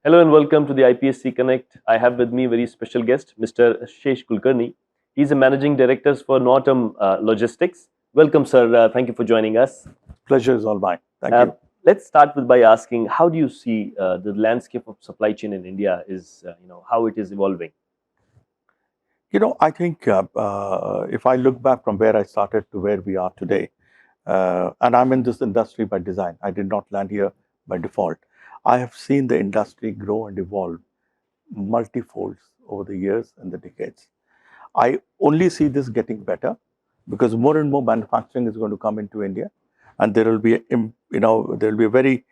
Hello and welcome to the IPSC Connect. I have with me a very special guest, Mr. Shesh Kulkarni. He's a managing director for Noatum Logistics. Welcome, sir. Thank you for joining us. Pleasure is all mine. Thank Uh, you. let's start with by asking, how do you see the landscape of supply chain in India? How it is evolving? I think if I look back from where I started to where we are today, and I'm in this industry by design, I did not land here by default. I have seen the industry grow and evolve multifolds over the years and the decades. I only see this getting better because more and more manufacturing is going to come into India, and there will be, there will be a very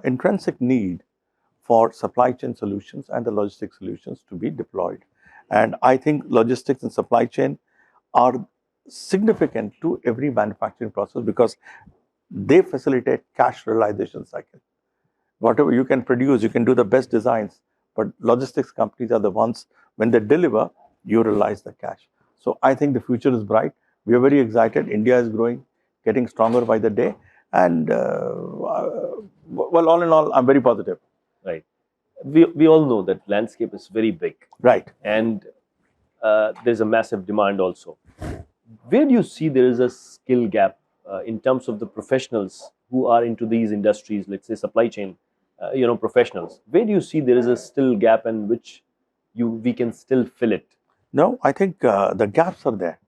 intrinsic need for supply chain solutions and the logistics solutions to be deployed. And I think logistics and supply chain are significant to every manufacturing process because they facilitate cash realization cycle. Whatever you can produce, you can do the best designs, but logistics companies are the ones, when they deliver, you realize the cash. So I think the future is bright. We are very excited. India is growing, getting stronger by the day. And well, all in all, I'm very positive. Right. We all know that landscape is very big. Right. And there's a massive demand also. Where do you see there is a skill gap in terms of the professionals who are into these industries, let's say supply chain, professionals? Where do you see there is a still gap and which we can still fill it? No, I think the gaps are there.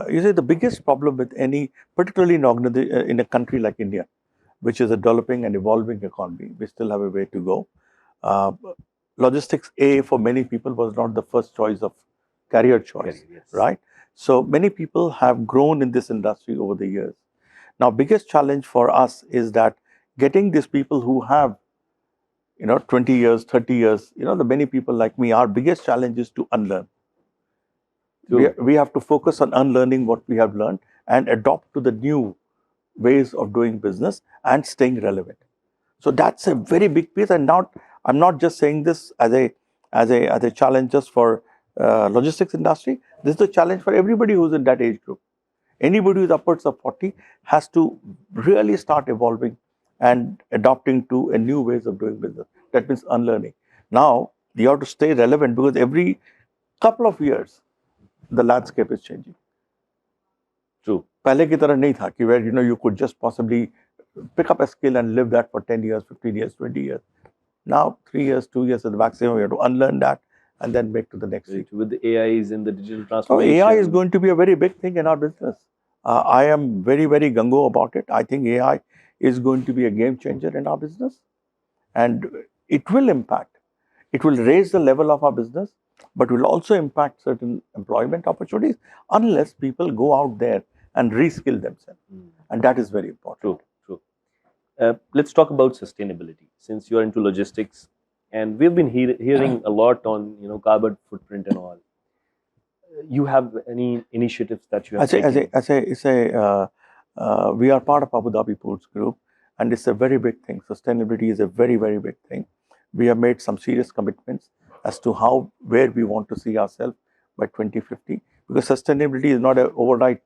You see, the biggest problem with particularly in a country like India, which is a developing and evolving economy, we still have a way to go. Uh, Logistics for many people was not the first choice of career choice, Yes. right? So many people have grown in this industry over the years. Now, biggest challenge for us is that getting these people who have 20 years, 30 years, the many people like me, our biggest challenge is to unlearn. We have to focus on unlearning what we have learned and adopt to the new ways of doing business and staying relevant. So that's a very big piece. And I'm not just saying this as a challenge just for logistics industry. This is a challenge for everybody who's in that age group. Anybody who's upwards of 40 has to really start evolving and adopting to a new ways of doing business. That means unlearning. Now you have to stay relevant because every couple of years the landscape is changing. True. पहले की तरह नहीं था कि where you could just possibly pick up a skill and live that for 10 years, 15 years, 20 years. Now 3 years, 2 years is the maximum. You have to unlearn that and then make to the next stage. With the AIs and the digital So transformation. AI is going to be a very big thing in our business. I am very, very gung-ho about it. I think AI is going to be a game changer in our business, and it will impact. It will raise the level of our business, but will also impact certain employment opportunities unless people go out there and reskill themselves. And that is very important. True. Let's talk about sustainability, since you are into logistics, and we've been hearing a lot on carbon footprint and all. You have any initiatives that you have taken? We are part of Abu Dhabi Ports Group, and it's a very big thing. Sustainability is a very, very big thing. We have made some serious commitments as to where we want to see ourselves by 2050, because sustainability is not an overnight,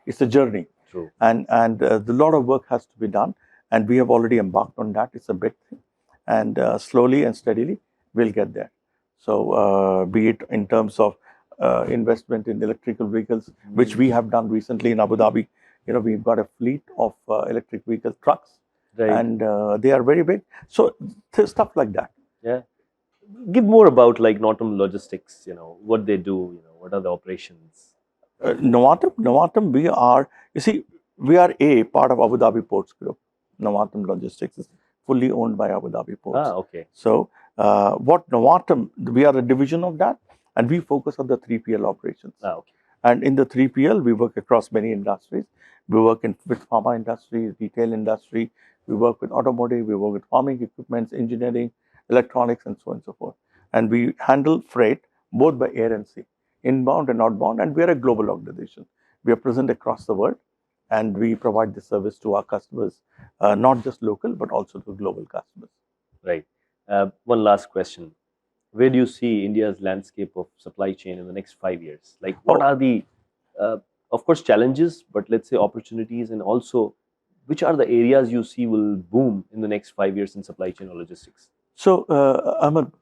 it's a journey. True. And a lot of work has to be done, and we have already embarked on that. It's a big thing, and slowly and steadily we'll get there. So be it in terms of investment in electrical vehicles, which we have done recently in Abu Dhabi. We've got a fleet of electric vehicle trucks, Right. and they are very big. So stuff like that. Yeah. Give more about like Noatum Logistics. What they do. What are the operations? Noatum, we are a part of Abu Dhabi Ports Group. Noatum Logistics is fully owned by Abu Dhabi Ports. Okay. So what Noatum, we are a division of that, and we focus on the 3PL operations. Okay. And in the 3PL, we work across many industries. We work with pharma industry, retail industry. We work with automotive. We work with farming equipments, engineering, electronics, and so on and so forth. And we handle freight both by air and sea, inbound and outbound. And we are a global organization. We are present across the world, and we provide the service to our customers, not just local, but also to global customers. Right. One last question. Where do you see India's landscape of supply chain in the next 5 years? Like, what are the, of course, challenges, but let's say opportunities, and also which are the areas you see will boom in the next 5 years in supply chain or logistics? So, Ahmed,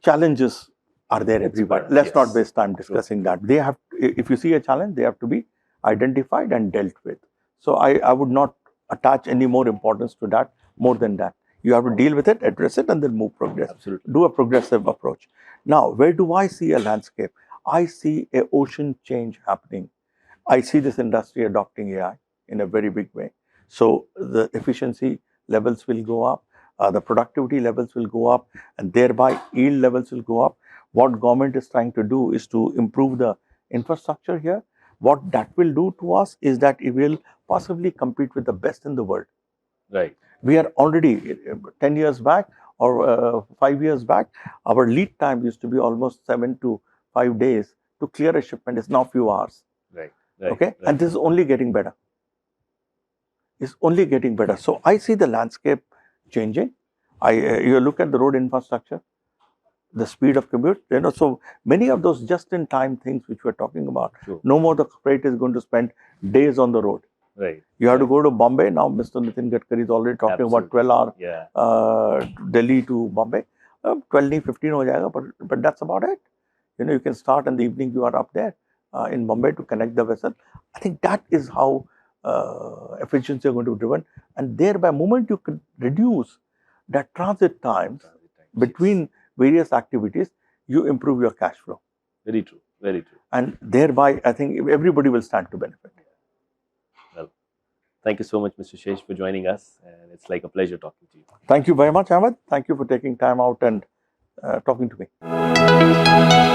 challenges are there everywhere. Let's not waste time discussing that. They have, if you see a challenge, they have to be identified and dealt with. So, I would not attach any more importance to that more than that. You have to deal with it, address it, and then move progress. Absolutely. Do a progressive approach. Now, where do I see a landscape? I see a ocean change happening. I see this industry adopting AI in a very big way. So the efficiency levels will go up, the productivity levels will go up, and thereby yield levels will go up. What government is trying to do is to improve the infrastructure here. What that will do to us is that it will possibly compete with the best in the world. Right. We are already 10 years back or 5 years back, our lead time used to be almost 7 to 5 days to clear a shipment. It's now few hours. Right. Okay, and this is only getting better. It's only getting better. So I see the landscape changing. You look at the road infrastructure, the speed of commute. So many of those just-in-time things which we're talking about. True. No more the freight is going to spend days on the road. Right. You have to go to Bombay now. Mr. Nitin Gadkari is already talking about 12-hour Delhi to Bombay. 12, 15 ho jayega, but that's about it. You can start in the evening. You are up there in Bombay to connect the vessel. I think that is how efficiency are going to be driven, and thereby, moment you can reduce that transit times between various activities, you improve your cash flow. Very true. Very true. And thereby, I think everybody will stand to benefit. Well, thank you so much, Mr. Shesh, for joining us, and it's like a pleasure talking to you. Thank you very much, Ahmed. Thank you for taking time out and talking to me.